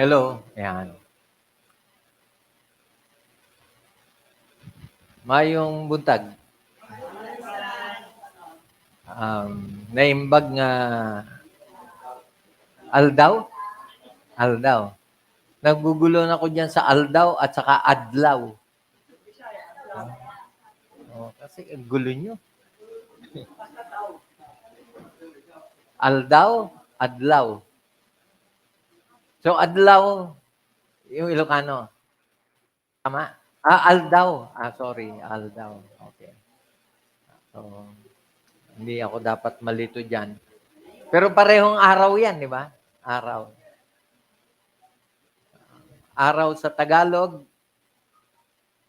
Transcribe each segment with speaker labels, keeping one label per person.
Speaker 1: Hello, ayan. Mayong buntag. Naimbag nga aldaw? Aldaw. Nagugulo na ako diyan sa aldaw at saka adlaw. Kasi ang gulo nyo. Aldaw, adlaw. So, adlaw, yung Ilocano. Tama? Aldaw. Sorry. Aldaw. Okay. So, hindi ako dapat malito dyan. Pero parehong araw yan, di ba? Araw. Araw sa Tagalog,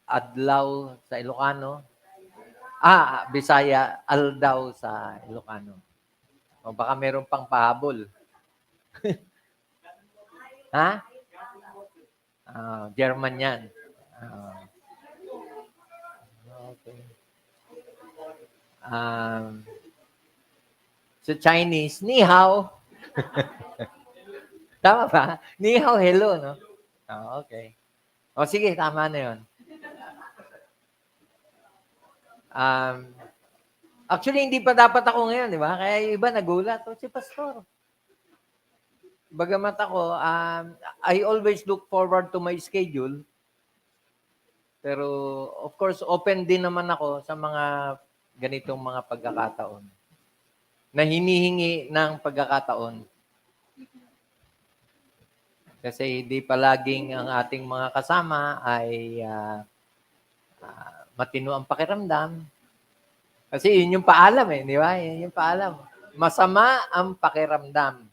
Speaker 1: adlaw sa Ilocano. Bisaya, aldaw sa Ilocano. O baka meron pang pahabol. Ha? German yan. Okay. Sa Chinese, ni hao. Tama ba? Ni hao, hello, no? Okay. O sige, tama na yun. Actually, hindi pa dapat ako ngayon, di ba? Kaya yung iba nagulat. Si Pastor. Bagamat ako, I always look forward to my schedule. Pero, of course, open din naman ako sa mga ganitong mga pagkakataon na hinihingi ng pagkakataon. Kasi hindi palaging ang ating mga kasama ay matino ang pakiramdam. Kasi yun yung paalam di ba? Yun yung paalam. Masama ang pakiramdam.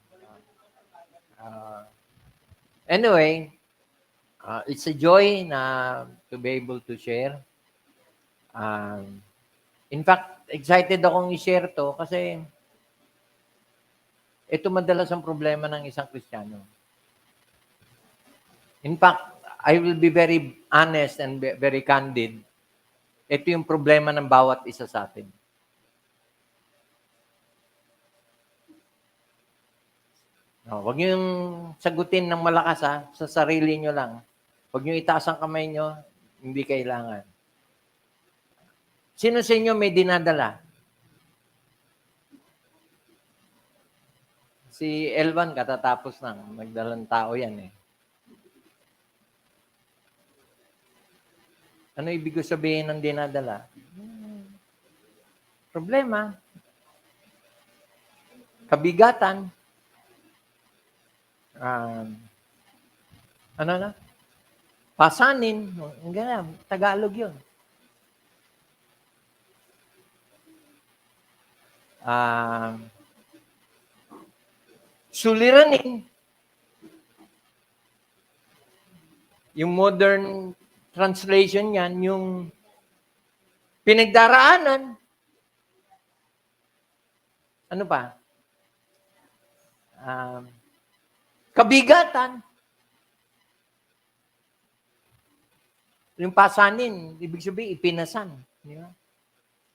Speaker 1: Anyway, it's a joy na to be able to share. In fact, excited akong i-share to kasi ito madalas ang problema ng isang Kristiyano. In fact, I will be very honest and very candid. Ito yung problema ng bawat isa sa atin. Huwag niyo yung sagutin ng malakas sa sarili niyo lang. Huwag niyo itaas ang kamay niyo, hindi kailangan. Sino sa inyo may dinadala? Si Elvan, katatapos lang. Magdalang tao yan Ano ibig ko sabihin ng dinadala? Problema. Kabigatan. Pasanin. Ganyan. Tagalog yun. Suliranin. Yung modern translation yan, yung pinagdaraanan. Ano pa? Kabigatan. Yung pasanin, ibig sabihin, ipinasan. Di ba?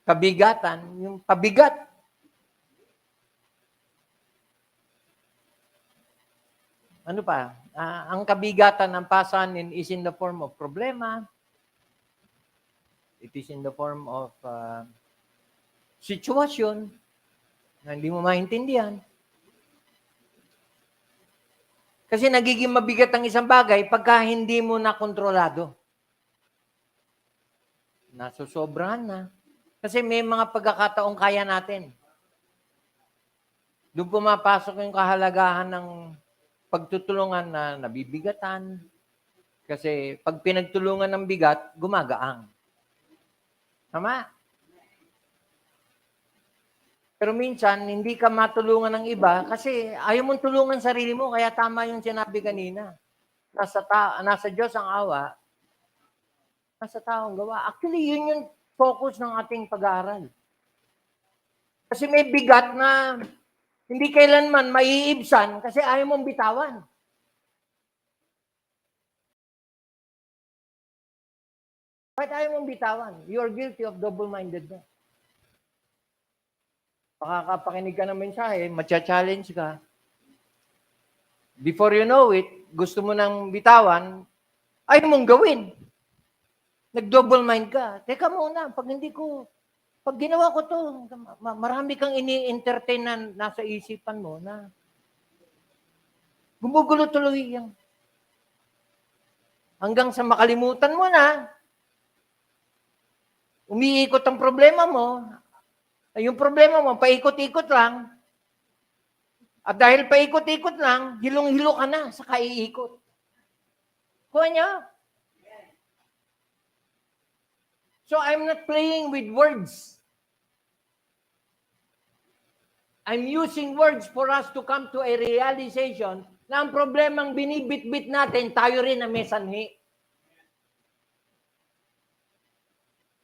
Speaker 1: Kabigatan, yung pabigat. Ano pa? Ang kabigatan ng pasanin is in the form of problema. It is in the form of situation na hindi mo maintindihan. Kasi nagiging mabigat ang isang bagay pagka hindi mo na kontrolado. Nasusobrahan na. Kasi may mga pagkakataong kaya natin. Doon pumapasok yung kahalagahan ng pagtutulungan na nabibigatan. Kasi pag pinagtulungan ng bigat, gumagaang. Tama? Pero minsan, hindi ka matulungan ng iba kasi ayaw mong tulungan sarili mo. Kaya tama yung sinabi kanina. Nasa Diyos ang awa, nasa taong gawa. Actually, yun yung focus ng ating pag-aaral. Kasi may bigat na hindi kailanman maiibsan kasi ayaw mong bitawan. Bakit ayaw mong bitawan? You're guilty of double-mindedness. Makakapakinig ka ng mensahe, matcha-challenge ka. Before you know it, gusto mo nang bitawan, ayaw mong gawin. Nag-double mind ka. Teka muna, pag ginawa ko to, marami kang ini-entertain na nasa isipan mo na gumugulo tuloy yan. Hanggang sa makalimutan mo na, umiikot ang problema mo, yung problema mo, paikot-ikot lang, at dahil paikot-ikot lang, hilong-hilo ka na sa kaiikot. Kuha niya. So I'm not playing with words. I'm using words for us to come to a realization na ang problemang binibit-bit natin, tayo rin ang may sanhi.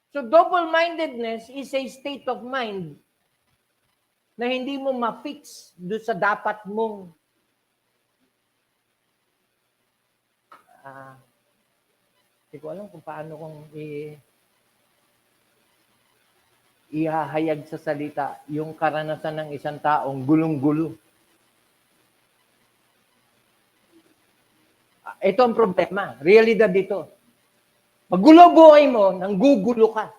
Speaker 1: So double-mindedness is a state of mind na hindi mo ma-fix doon sa dapat mong hindi ko alam kung paano kung ihahayag sa salita yung karanasan ng isang taong gulong-gulo. Ito ang problema. Realidad dito. Magulo buhay mo, nanggugulo ka.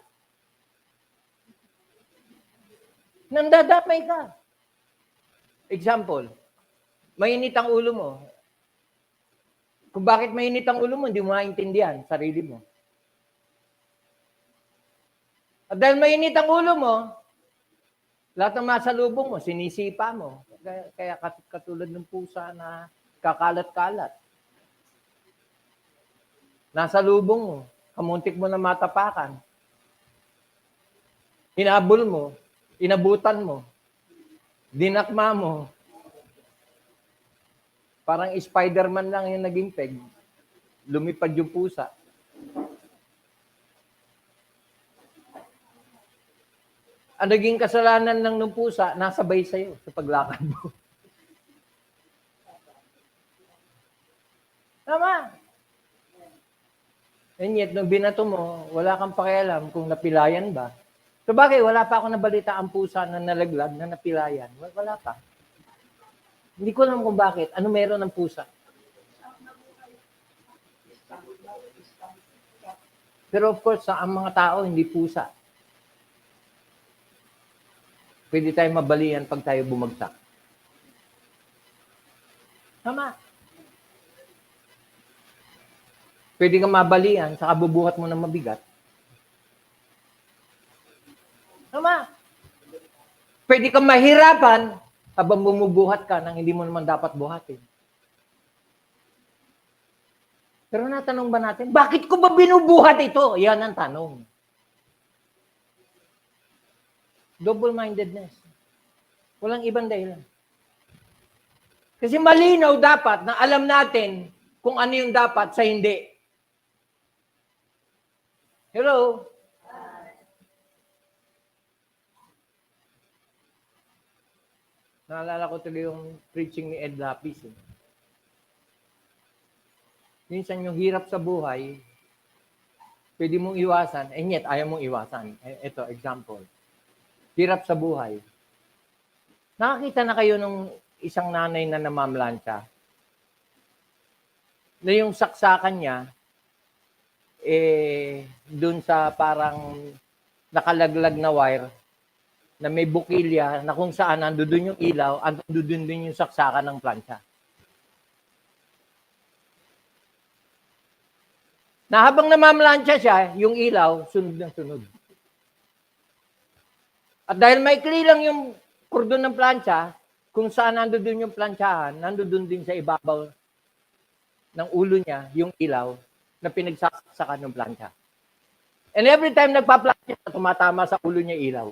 Speaker 1: Nandadamay ka. Example, mainit ang ulo mo. Kung bakit mainit ang ulo mo, hindi mo maintindihan sarili mo. At dahil mainit ang ulo mo, lahat ng masalubong mo, sinisipa mo. Kaya katulad ng pusa na kakalat-kalat. Nasa lubong mo, kamuntik mo na matapakan. Hinabol mo, inabutan mo, dinakma mo. Parang Spider-Man lang yung naging peg. Lumipad yung pusa. Ang naging kasalanan lang ng pusa, nasabay sa'yo sa paglakad mo. Tama. And yet, nung binato mo, wala kang pakialam kung napilayan ba. So bagay, wala pa ako nabalita ang pusa na nalaglag, na napilayan. Wala pa. Hindi ko alam kung bakit. Ano meron ng pusa? Pero of course, ang mga tao, hindi pusa. Pwede tayo mabalian pag tayo bumagsak. Tama. Pwede kang mabalian, saka bubuhat mo ng mabigat. Tama. Pwede kang mahirapan habang bumubuhat ka nang hindi mo naman dapat buhatin. Pero natanong ba natin, bakit ko ba binubuhat ito? Yan ang tanong. Double-mindedness. Walang ibang dahilan. Kasi malinaw dapat na alam natin kung ano yung dapat sa hindi. Hello? Naalala ko tuloy yung preaching ni Ed Lapis. Minsan yung hirap sa buhay, pwede mong iwasan, and yet ayaw mong iwasan. Ito, example. Hirap sa buhay. Nakakita na kayo ng isang nanay na namamlansya na yung saksakan niya, dun sa parang nakalaglag na wire, na may bukilya, na kung saan nandun yung ilaw, nandun din yung saksakan ng plancha. Na habang namamlansya siya, yung ilaw, sunod ng sunod. At dahil maikli lang yung kordon ng plancha, kung saan nandun yung planchahan, nandun din sa ibabaw ng ulo niya, yung ilaw, na pinagsasaksakan ng plancha. And every time nagpa-plancha, tumatama sa ulo niya ilaw.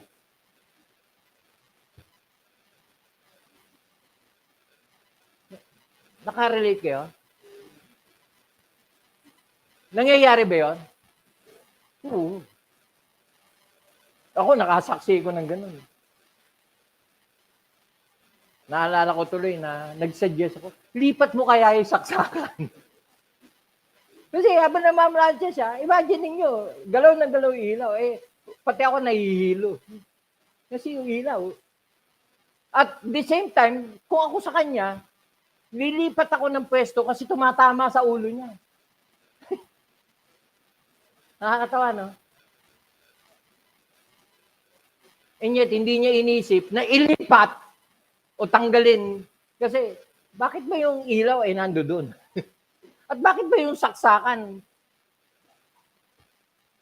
Speaker 1: Nakarelate kayo? Nangyayari ba yun? Oo. Ako, nakasaksi ko ng ganun. Naalala ko tuloy na nag-suggest ako, lipat mo kaya yung saksakan. Kasi habang namamlansya siya, imagine ninyo, galaw na galaw yung ilaw. Pati ako nahihilo. Kasi yung ilaw. At the same time, kung ako sa kanya, Lilipat ako ng pwesto kasi tumatama sa ulo niya. Nakakatawa, no? And yet, hindi niya inisip na ilipat o tanggalin. Kasi, bakit ba yung ilaw ay nando doon? At bakit ba yung saksakan?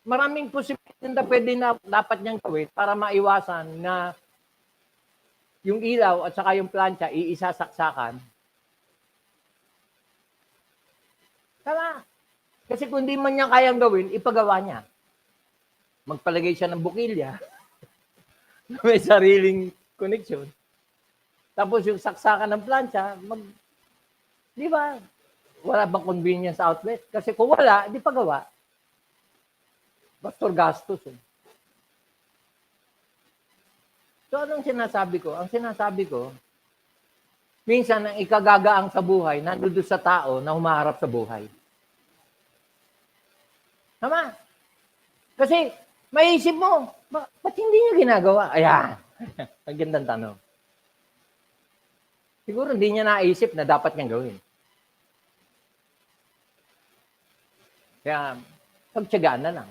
Speaker 1: Maraming posibilidad na pwede na dapat niyang gawin para maiwasan na yung ilaw at saka yung plancha iisasaksakan. Tama. Kasi kung di man niya kayang gawin, ipagawa niya. Magpalagay siya ng bukilya na may sariling connection. Tapos yung saksakan ng plancha, di ba? Wala bang convenience outlet? Kasi kung wala, di pagawa. Bastor gastos. Eh. So anong sinasabi ko? Ang sinasabi ko, minsan ang ikagagaang sa buhay, nandun sa tao na humaharap sa buhay. Tama? Kasi, maisip mo, ba't hindi niya ginagawa? Ayan. Ang gandang tanong. Siguro hindi niya naisip na dapat niyang gawin. Kaya, pagtiyagaan na lang.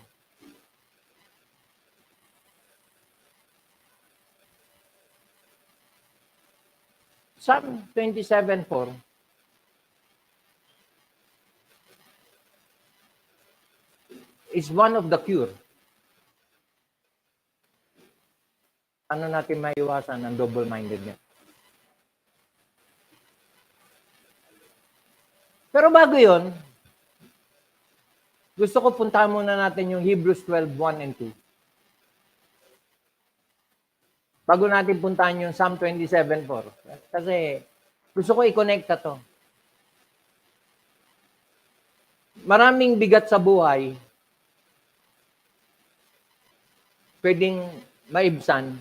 Speaker 1: Psalm 27:4 is one of the cure. Ano natin maiwasan ang double-mindedness? Pero bago yon, gusto ko puntahan muna natin yung Hebrews 12:1 and 2. Bago natin puntahan yung Psalm 27:4. Kasi gusto ko i-connecta to. Maraming bigat sa buhay pwedeng maibsan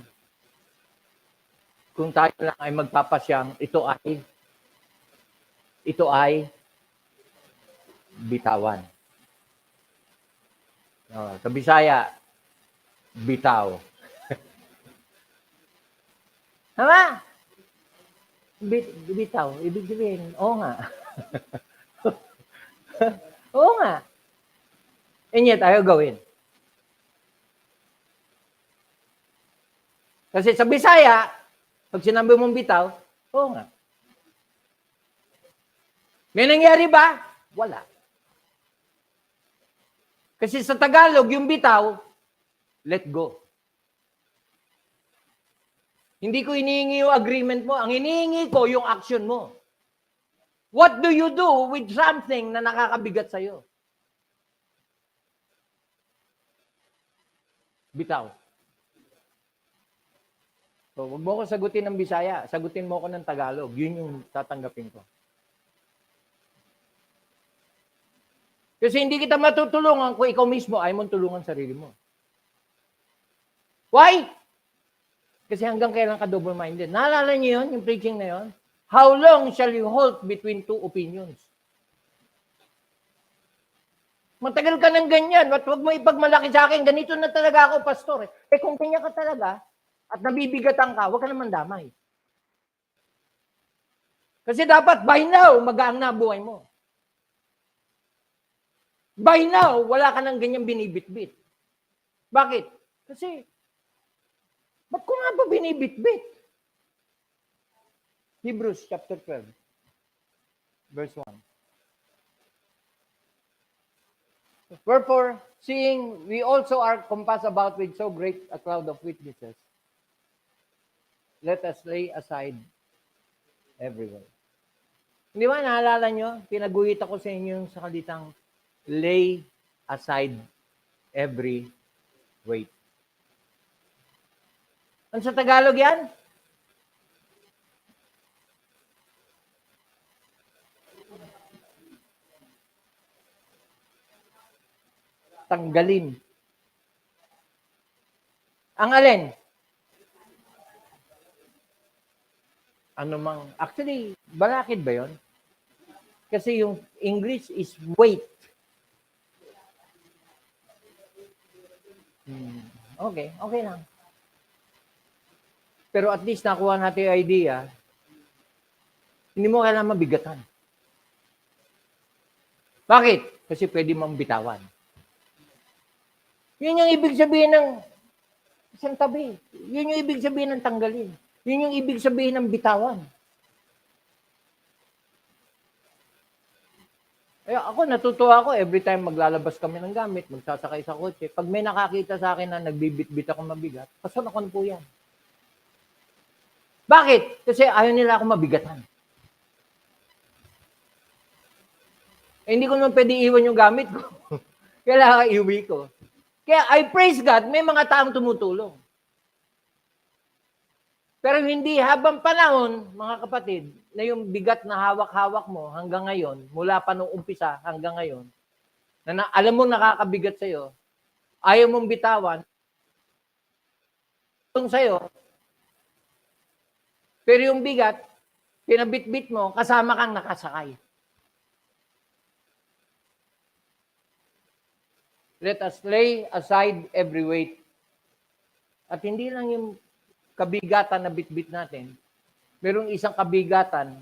Speaker 1: kung tayo lang ay magpapasyang ito bitawan. Sa Bisaya, bitaw. Tama? Bitaw. Ibig sabihin, oo nga. Oo nga. And yet, ayaw gawin. Kasi sa Bisaya, pag sinabi mong bitaw, oo nga. May nangyari ba? Wala. Kasi sa Tagalog, yung bitaw, let go. Hindi ko hinihingi yung agreement mo. Ang hinihingi ko yung action mo. What do you do with something na nakakabigat sa'yo? Bitaw. So, huwag mo ko sagutin ng Bisaya. Sagutin mo ko ng Tagalog. Yun yung tatanggapin ko. Kasi hindi kita matutulungan kung ikaw mismo ay mong tulungan sarili mo. Why? Kasi hanggang kailan ka double-minded. Naalala niyo yun, yung preaching na yun? How long shall you hold between two opinions? Matagal ka ng ganyan. At huwag mo ipagmalaki sa akin. Ganito na talaga ako, pastor. Eh kung kanya ka talaga, at nabibigatan ka, huwag ka naman damay. Kasi dapat, by now, magaang na buhay mo. By now, wala ka nang ganyang binibitbit. Bakit? Kasi, ba't ko nga ba binibitbit? Hebrews chapter 12, verse 1. Wherefore, seeing we also are compassed about with so great a cloud of witnesses, let us lay aside everyone. Hindi ba, naalala nyo? Pinaguhit ako sa inyo yung sakalitang lay aside every weight. Ano sa Tagalog yan? Tanggalin. Ang alin? Ano mang, actually, balakid ba yon? Kasi yung English is weight. Okay, okay lang. Pero at least nakuha natin yung idea Hindi mo kailangan mabigatan. Bakit? Kasi pwede mong bitawan. Yun yung ibig sabihin ng isang tabi. Yun yung ibig sabihin ng tanggalin. Yun yung ibig sabihin ng bitawan. Ako, natutuwa ako every time maglalabas kami ng gamit, magsasakay sa kotse. Pag may nakakita sa akin na nagbibit-bit ako mabigat, pasunakon po yan. Bakit? Kasi ayaw nila ako mabigatan. Hindi ko naman pwede iwan yung gamit ko. Kailangan iuwi ko. Kaya I praise God, may mga taong tumutulong. Pero hindi habang panahon, mga kapatid, na yung bigat na hawak-hawak mo hanggang ngayon, mula pa nung umpisa hanggang ngayon, na alam mo nakakabigat sa'yo, ayaw mong bitawan, itong sa'yo, pero yung bigat, pinabitbit mo, kasama kang nakasakay. Let us lay aside every weight. At hindi lang yung kabigatan na bitbit natin, merong isang kabigatan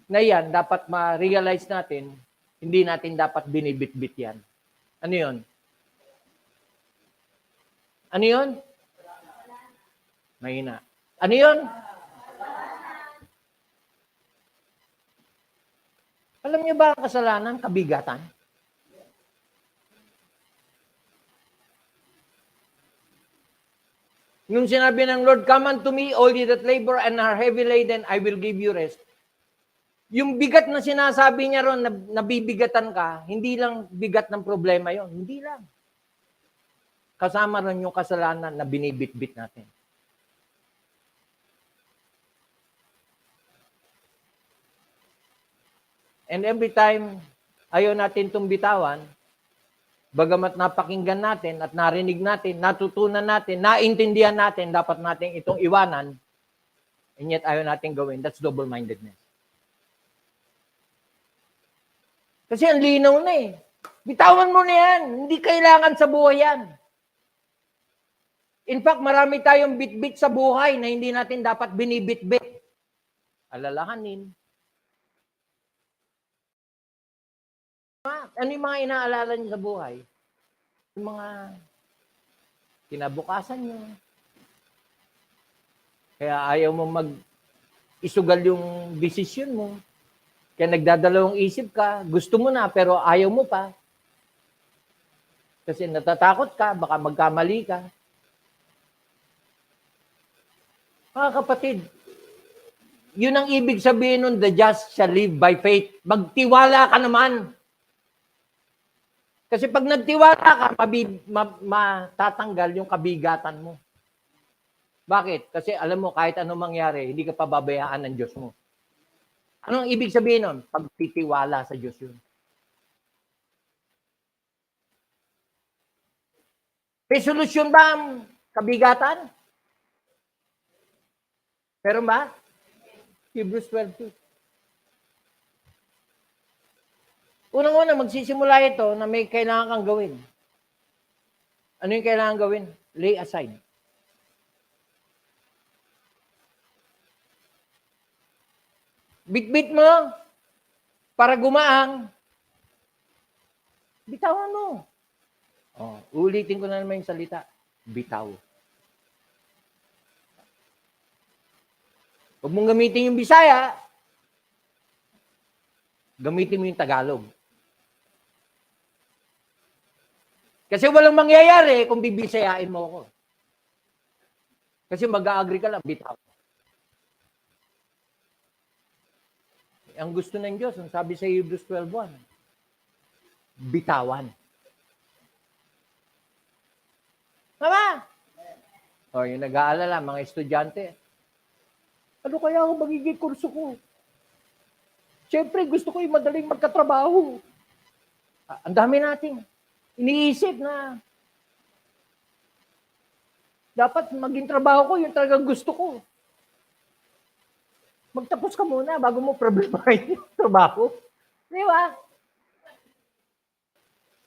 Speaker 1: na yan, dapat ma-realize natin, hindi natin dapat binibitbit yan. Ano yun? Ano yun? Mahina. Ano yun? Alam niyo ba ang kasalanan, kabigatan? Yung sinabi ng Lord, come unto me, all ye that labor and are heavy laden, I will give you rest. Yung bigat na sinasabi niya ron, nabibigatan ka, hindi lang bigat ng problema yon, hindi lang. Kasama ron yung kasalanan na binibitbit natin. And every time, ayaw natin itong bitawan, bagamat napakinggan natin at narinig natin, natutunan natin, naintindihan natin, dapat natin itong iwanan, and yet ayaw natin gawin. That's double-mindedness. Kasi ang linaw na eh. Bitawan mo na yan. Hindi kailangan sa buhay yan. In fact, marami tayong bit-bit sa buhay na hindi natin dapat binibit-bit. Alalahanin. Ano yung mga inaalala niyo sa buhay? Yung mga kinabukasan niyo. Kaya ayaw mo mag-isugal yung desisyon mo. Kaya nagdadalawang isip ka, gusto mo na pero ayaw mo pa. Kasi natatakot ka, baka magkamali ka. Mga kapatid, yun ang ibig sabihin nun, the just shall live by faith. Magtiwala ka naman. Kasi pag nagtiwala ka, matatanggal yung kabigatan mo. Bakit? Kasi alam mo, kahit anong mangyari, hindi ka pababayaan ng Diyos mo. Anong ibig sabihin nun? Pagtitiwala sa Diyos yun. May solusyon ba ang kabigatan? Meron ba? Hebrews 12:2. Unang-una, magsisimula ito na may kailangan kang gawin. Ano yung kailangan gawin? Lay aside. Bitbit mo para gumaang. Bitawan mo. Ulitin ko na naman yung salita. Bitaw. Huwag mong gamitin yung Bisaya. Gamitin mo yung Tagalog. Kasi walang mangyayari kung bibisayain mo ako. Kasi mag-a-agree ka lang, bitaw. Ang gusto ng Diyos, ang sabi sa Hebrews 12:1, bitawan. Tama? Yung nag-aalala, mga estudyante, ano kaya ang magiging kurso ko? Siyempre, gusto ko yung madaling magkatrabaho. Ang dami nating iniisip na dapat maging trabaho ko, yung talagang gusto ko. Magtapos ka muna bago mo problemahin yung trabaho. Di ba?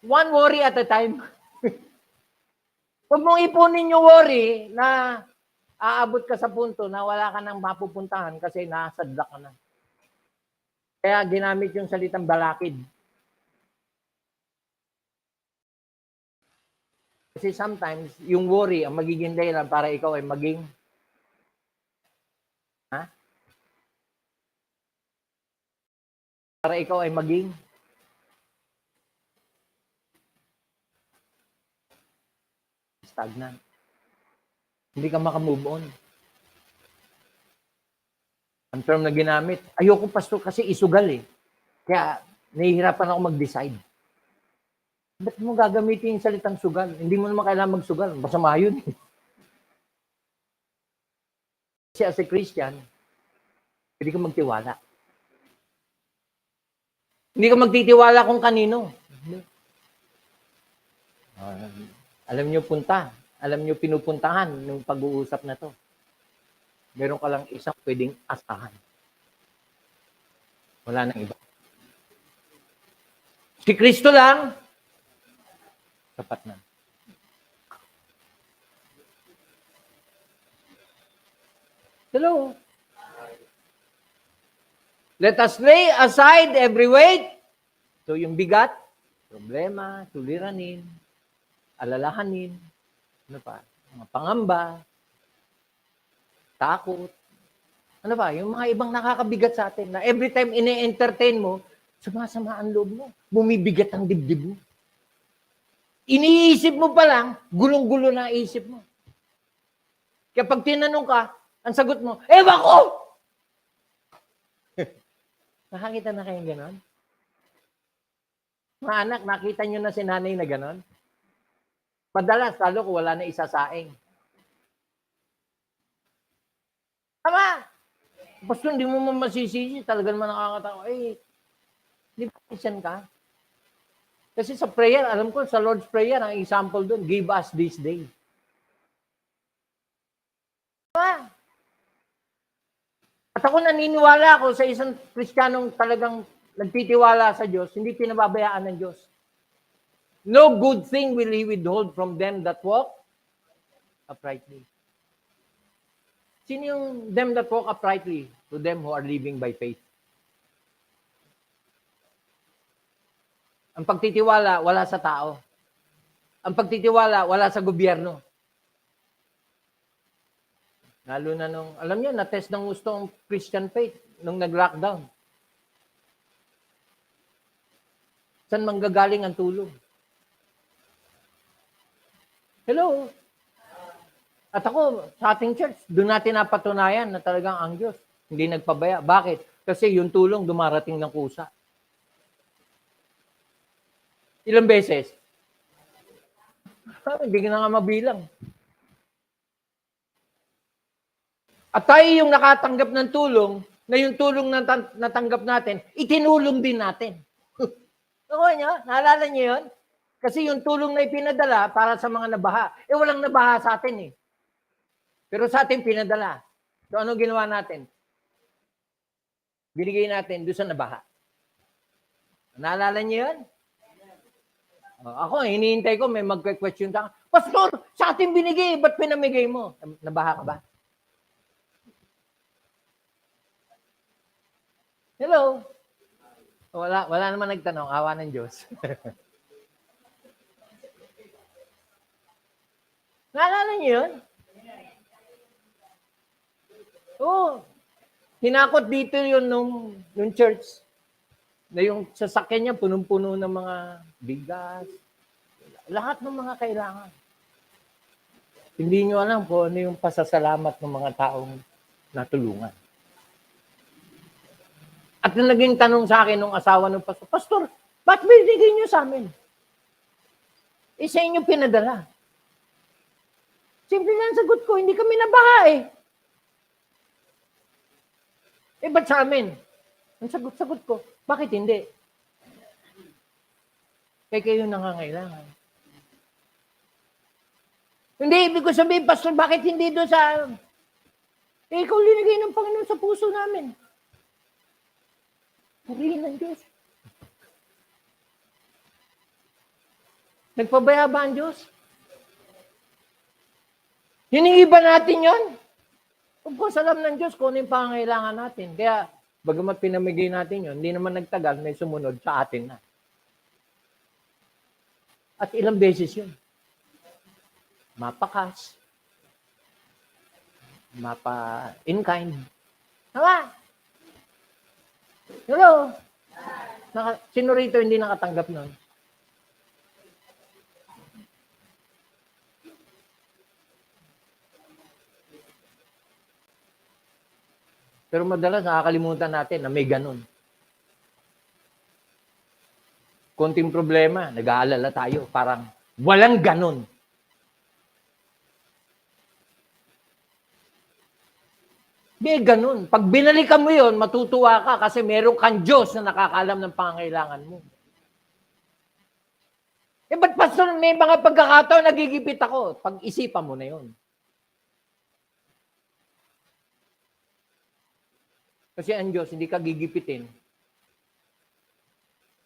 Speaker 1: One worry at a time. Huwag mong ipunin yung worry na aabot ka sa punto na wala ka nang mapupuntahan kasi nasadla ka na. Kaya ginamit yung salitang balakid. Kasi sometimes, yung worry ang magiging dahilan para ikaw ay maging para ikaw ay maging stagnant. Hindi ka makamove on. Ang term na ginamit, ayoko pastor kasi isugal eh. Kaya nahihirapan ako mag-decide. Ba't mo gagamitin yung salitang sugal? Hindi mo naman kailangan magsugal. Masama yun. Kasi as a Christian, hindi ka magtiwala. Hindi ka magtitiwala kung kanino. Alam nyo punta. Alam nyo pinupuntahan ng pag-uusap na to. Meron ka lang isang pwedeng asahan. Wala nang iba. Si Kristo lang, sapat na. Hello? Let us lay aside every weight. So yung bigat, problema, suliranin, alalahanin, ano pa, mga pangamba, takot, ano pa, yung mga ibang nakakabigat sa atin na every time ine-entertain mo, sumasama ang loob mo, bumibigat ang dibdib mo. Iniisip mo pa lang, gulong-gulo na isip mo. Kaya pag tinanong ka, ang sagot mo, ewan ko! Nakakita na kayong ganon? Mga anak, nakita nyo na si nanay na ganon? Madalas, lalo kung wala na isasaing. Tama! Basta hindi mo masisisi, talaga naman nakakatawa. Di ba Christian ka? Kasi sa prayer, alam ko, sa Lord's Prayer, ang example doon, give us this day. Tama! At ako naniniwala ako sa isang Kristiyanong talagang nagtitiwala sa Diyos, hindi pinababayaan ng Diyos. No good thing will He withhold from them that walk uprightly. Sino yung them that walk uprightly? To them who are living by faith. Ang pagtitiwala, wala sa tao. Ang pagtitiwala, wala sa gobyerno. Lalo na nung, alam niyo, na-test ng gusto ang Christian faith nung nag-lockdown. Saan manggagaling ang tulong? Hello? At ako, sa ating church, doon natin napatunayan na talagang ang Diyos hindi nagpabaya. Bakit? Kasi yung tulong dumarating ng kusa. Ilang beses? Hindi na nga mabilang. At tayo yung nakatanggap ng tulong, na yung tulong na natanggap natin, itinulong din natin. Nakuha niyo? Naalala niyo yun? Kasi yung tulong na ipinadala para sa mga nabaha, walang nabaha sa atin eh. Pero sa atin pinadala. So ano ginawa natin? Binigay natin doon sa nabaha. Naalala niyo yun? Ako, hinihintay ko, may mag-question ka. Pastor, sa atin binigay, ba't pinamigay mo? Nabaha ka ba? Hello? Wala naman nagtanong, awa ng Diyos. Naalala niyo yun? Oo. Hinakot dito yun nung church. Na yung sasakyan niya, punong-puno ng mga bigas. Lahat ng mga kailangan. Hindi nyo alam kung ano yung pasasalamat ng mga taong natulungan. At nung naging tanong sa akin nung asawa ng pastor, Pastor, ba't binigay niyo sa amin? Sa inyo pinadala. Simple na ang sagot ko, hindi kami nabaha eh. Ba't sa amin? Ang sagot ko, bakit hindi? Kaya kayo nangangailangan. Hindi, ibig ko sabihin, Pastor, bakit hindi doon sa... ikaw linigay ng Panginoon sa puso namin. Purihin ng Diyos. Nagpabaya ba ang Diyos? Hiningi ba natin yon? Of course, alam ng Diyos kung ano yung pangangailangan natin. Kaya, Bagamat pinamigay natin yun, hindi naman nagtagal, may sumunod sa atin na. At ilang beses yun. Mapakas. Mapa in kind. Tama? Hello? Sino rito hindi nakatanggap nun? Pero madalas nakakalimutan natin na may ganun. Konting problema, nag-aalala tayo. Parang walang ganun. May ganun. Pag binalikan mo yun, matutuwa ka kasi meron kang Diyos na nakakaalam ng pangangailangan mo. Ba't pastor, may mga pagkakataon nagigipit ako? Pag-isipan mo na yun. Kasi ang Diyos, hindi ka gigipitin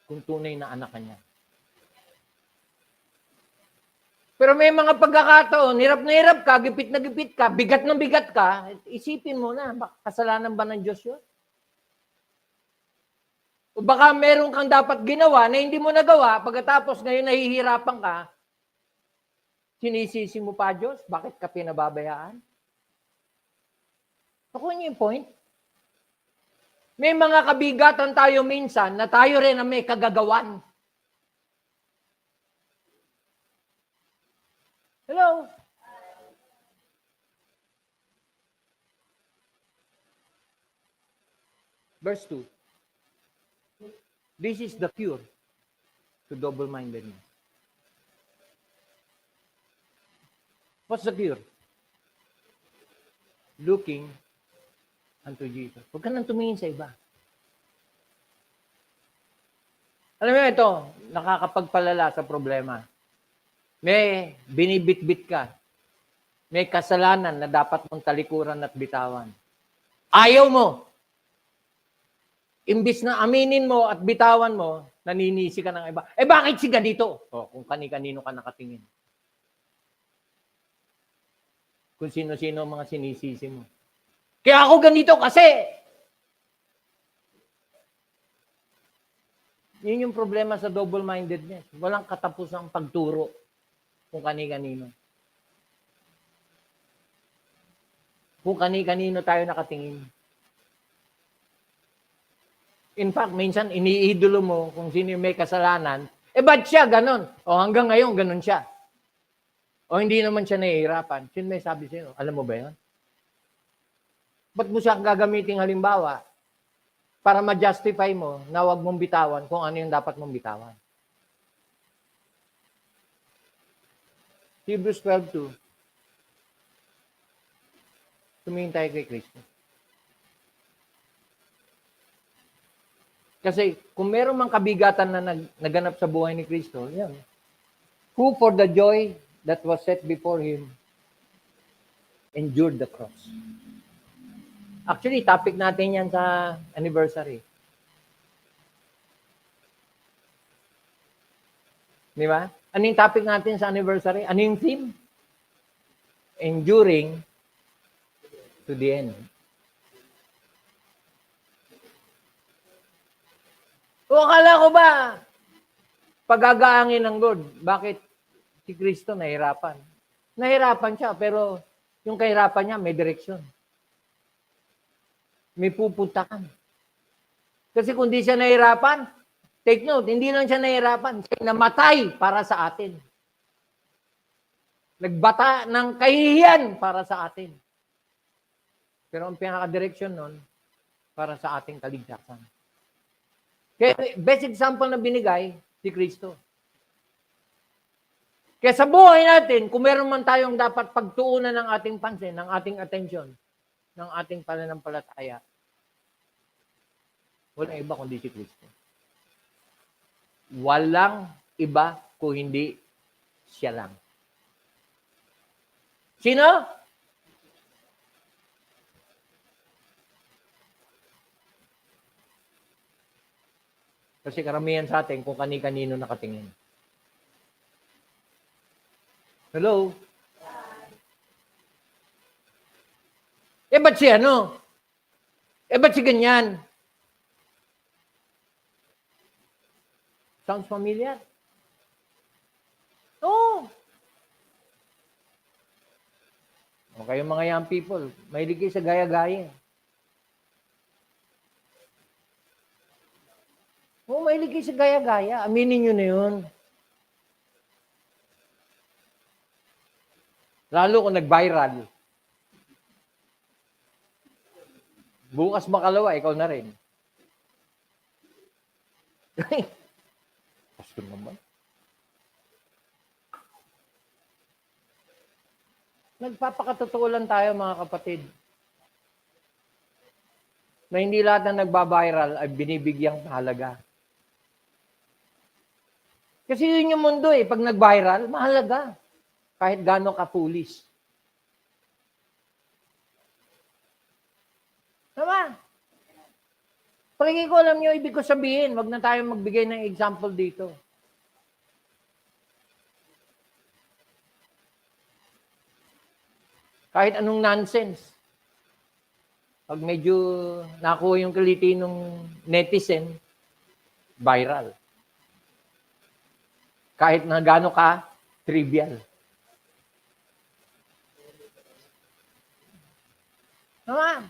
Speaker 1: kung tunay na anak ka niya. Pero may mga pagkakataon, hirap na hirap ka, gipit na gipit ka, bigat na bigat ka, isipin mo na, kasalanan ba ng Diyos yun? O baka meron kang dapat ginawa na hindi mo nagawa, pagkatapos ngayon nahihirapan ka, sinisisi mo pa Diyos, bakit ka pinababayaan? Nakuha niyo yung point? May mga kabigatan tayo minsan na tayo rin ang may kagagawan. Hello? Verse 2. This is the cure to double-mindedness. What's the cure? Looking unto Jesus. Huwag ka nang tumingin sa iba. Alam mo ito, nakakapagpalala sa problema. May binibit-bit ka. May kasalanan na dapat mong talikuran at bitawan. Ayaw mo. Imbis na aminin mo at bitawan mo, naninisi ka ng iba. Bakit si ganito? Kung kani-kanino ka nakatingin. Kung sino-sino ang mga sinisisi mo. Kaya ako ganito kasi. Yun yung problema sa double-mindedness. Walang katapusang pagturo kung kani-kanino. Kung kani-kanino tayo nakatingin. In fact, minsan iniidolo mo kung sino yung may kasalanan. Ba't siya ganon? Hanggang ngayon ganon siya. Hindi naman siya nahihirapan. Sino may sabi sa'yo? Alam mo ba yun? Ba't mo siya gagamitin halimbawa para ma-justify mo na huwag mong bitawan kung ano yung dapat mong bitawan? Hebrews 12:2. Tumingin tayo kay Kristo. Kasi kung meron mang kabigatan na naganap sa buhay ni Kristo, yan. Who for the joy that was set before him endured the cross. Actually, topic natin yan sa anniversary. Di ba? Ano yung topic natin sa anniversary? Ano yung theme? Enduring to the end. Akala ko ba, pagagaangin ng Lord, bakit si Kristo nahirapan? Nahirapan siya, pero yung kahirapan niya may direksyon. May pupuntahan. Kasi kung di siya nahirapan, take note, hindi lang siya nahirapan, siya namatay para sa atin. Nagbata ng kahihiyan para sa atin. Pero ang pinaka-direksyon nun, para sa ating kaligtasan. Kaya best example na binigay, si Kristo. Kaya sa buhay natin, kung meron man tayong dapat pagtuunan ng ating pansin, ng ating atensyon, ng ating pananampalataya, walang iba kundi si Kristo. Walang iba kung hindi siya lang. Sino? Kasi karamihan sa atin kung kani-kanino nakatingin. Hello? Ba't si ano? Ba't si ganyan? Sounds familiar? Oo. O kayo mga young people, mahilig kayo sa gaya-gaya. Oo, mahilig kayo sa gaya-gaya. Aminin nyo na yun. Lalo kung nag-viral. Bukas makalawa, ikaw na rin. Pasto naman. Nagpapakatotoo lang tayo, mga kapatid. Na hindi lahat na nagba-viral ay binibigyang halaga. Kasi yun yung mundo eh. Pag nag-viral, mahalaga. Kahit gano'n ka-foolish. Tama? Palagi ko alam nyo, ibig ko sabihin, wag na tayo magbigay ng example dito. Kahit anong nonsense. Pag medyo nakuha yung kiliti ng netizen, viral. Kahit na gano'n ka, trivial. Tama?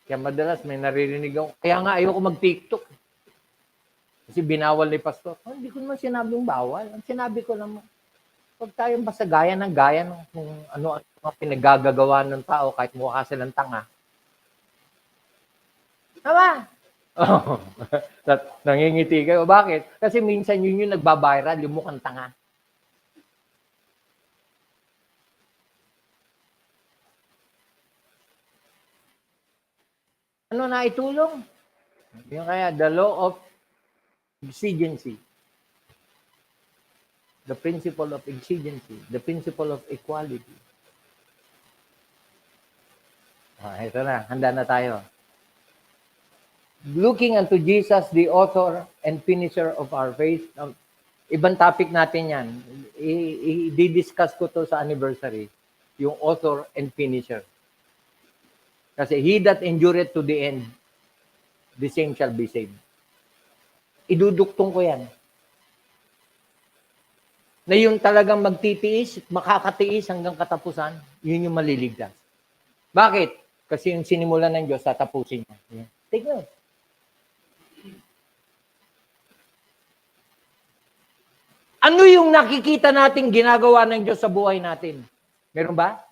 Speaker 1: Kaya madalas may naririnig ako. Kaya nga ayoko mag-TikTok. Kasi binawal ni pastor. Oh, hindi ko naman sinabing bawal. Ang sinabi ko naman, huwag tayong basta gaya ng kung ano ang pinagagagawa ng tao kahit mukha silang tanga. Tama? Oh, nangingiti kayo. Bakit? Kasi minsan yun yung nagbabiral, yung mukhang tanga. Ano na itulong? Yung kaya, the law of exigency. The principle of exigency. The principle of equality. Ito na. Handa na tayo. Looking unto Jesus, the author and finisher of our faith. Ibang topic natin yan. I-discuss ko to sa anniversary. Yung author and finisher. Kasi he that endureth to the end, the same shall be saved. Iduduktong ko yan. Na yung talagang magtitiis, makakatiis hanggang katapusan, yun yung maliligtas. Bakit? Kasi yung sinimulan ng Diyos, tatapusin niya. Take note. Ano yung nakikita natin ginagawa ng Diyos sa buhay natin? Meron ba?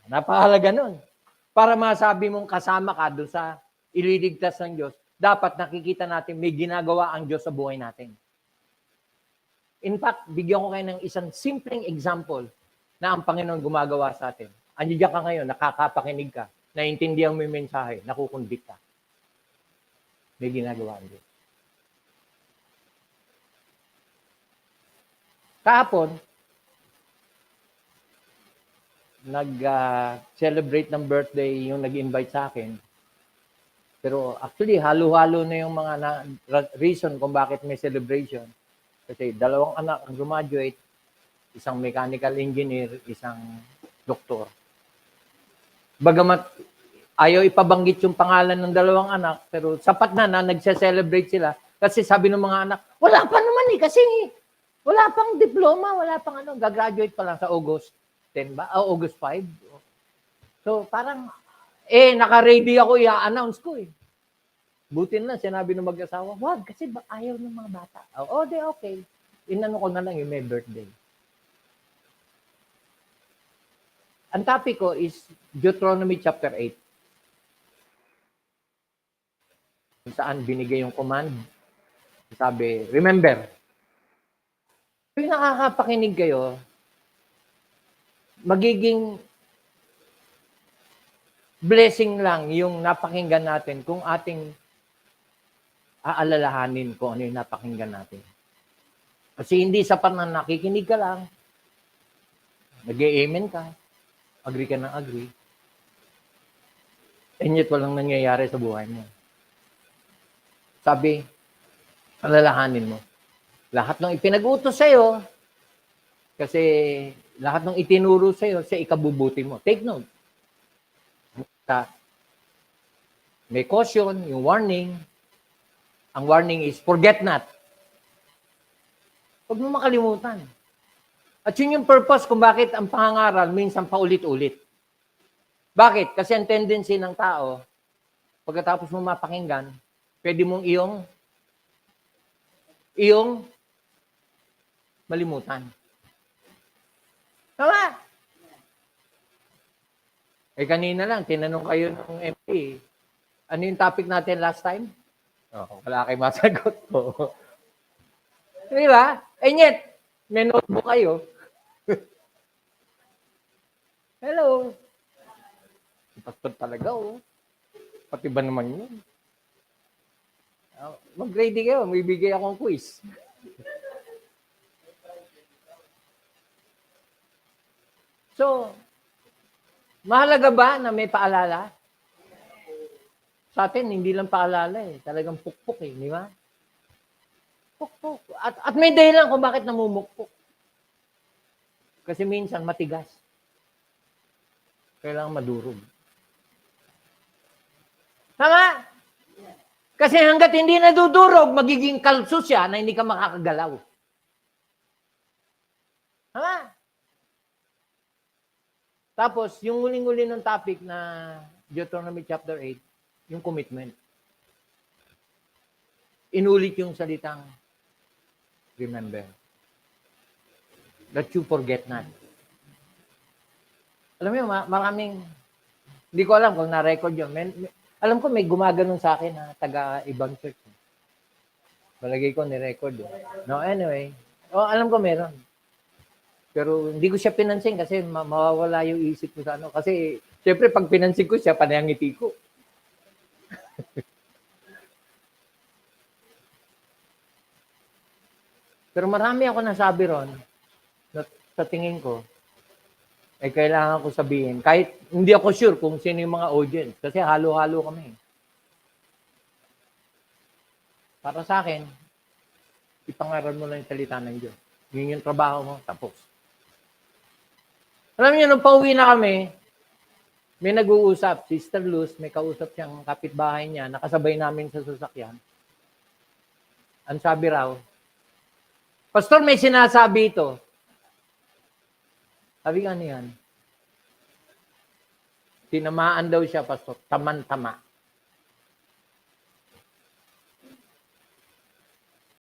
Speaker 1: Napakahalaga nun. Para masabi mong kasama ka doon sa ililigtas ng Diyos, dapat nakikita natin may ginagawa ang Diyos sa buhay natin. In fact, bigyan ko kayo ng isang simpleng example na ang Panginoon gumagawa sa atin. Andiyan ka ngayon, nakakapakinig ka, naiintindihan mo yung mensahe, nakukundik ka. May ginagawa ang Diyos. Kahapon, nag-celebrate ng birthday yung nag-invite sa akin. Pero actually, halo-halo na yung mga reason kung bakit may celebration. Kasi 2 anak ang graduate, isang mechanical engineer, isang doktor. Bagamat ayaw ipabanggit yung pangalan ng 2 anak, pero sapat na nagse-celebrate sila. Kasi sabi ng mga anak, wala pa naman kasi wala pang diploma, wala pang gagraduate pa lang sa August 10 ba? O August 5. So parang, naka-ready ako, i-announce ko eh. Buti na, sinabi ng mag-asawa, wag, kasi ayaw ng mga bata. Okay. Inano ko na lang yung may birthday. Ang topic ko is Deuteronomy chapter 8. Kung saan binigay yung command. Sabi, remember, kung nakakapakinig kayo, magiging blessing lang yung napakinggan natin kung ating aalalahanin kung ano yung napakinggan natin. Kasi hindi sapat na nakikinig ka lang, nag-amen ka, agree ka ng agree, and yet walang nangyayari sa buhay mo. Sabi, alalahanin mo. Lahat ng ipinag-utos sa'yo, kasi lahat ng itinuro sa'yo, sa ikabubuti mo. Take note. May caution, yung warning, Ang warning is, forget not. Huwag mo makalimutan. At yun yung purpose kung bakit ang pangangaral minsan paulit-ulit. Bakit? Kasi ang tendency ng tao, pagkatapos mo mapakinggan, pwede mong iyong malimutan. Tama? Kanina lang, tinanong kayo ng MP, ano yung topic natin last time? Wala kayo masagot po. Di ba? Yet, may notebook kayo. Hello. Pastor talaga, Pati ba naman yun? Mag-ready kayo, may bigay akong quiz. So, mahalaga ba na may paalala? Sa atin, hindi lang paalala Talagang pukpok di ba? Pukpok. At may dahilan kung bakit namumukpok. Kasi minsan matigas. Kailangan madurog. Tama? Kasi hanggat hindi nadudurog, magiging kalso siya na hindi ka makakagalaw. Tama? Tapos, yung huling-huli ng topic na Deuteronomy chapter 8, yung commitment. Inulit yung salitang remember. That you forget not. Alam mo, maraming, hindi ko alam kung na-record yun. Alam ko may gumaganon sa akin na taga-ibang church. Malagay ko ni-record No, anyway. Alam ko meron. Pero hindi ko siya pinansin kasi mawawala yung isip ko sa ano. Kasi, syempre, pag pinansin ko siya, panay ang ngiti ko. Pero marami ako nasabi ron na sa tingin ko, kailangan ko sabihin. Kahit hindi ako sure kung sino yung mga audience. Kasi halo-halo kami. Para sa akin, ipangaral mo lang yung salita ng Diyos. Yun yung trabaho mo, tapos. Alam niyo, nung pauwi na kami, may nag-uusap, Sister Luz, may kausap siyang kapitbahay niya, nakasabay namin sa sasakyan. Ang sabi raw, Pastor, may sinasabi ito. Sabi ka niyan, tinamaan daw siya, Pastor, taman-tama.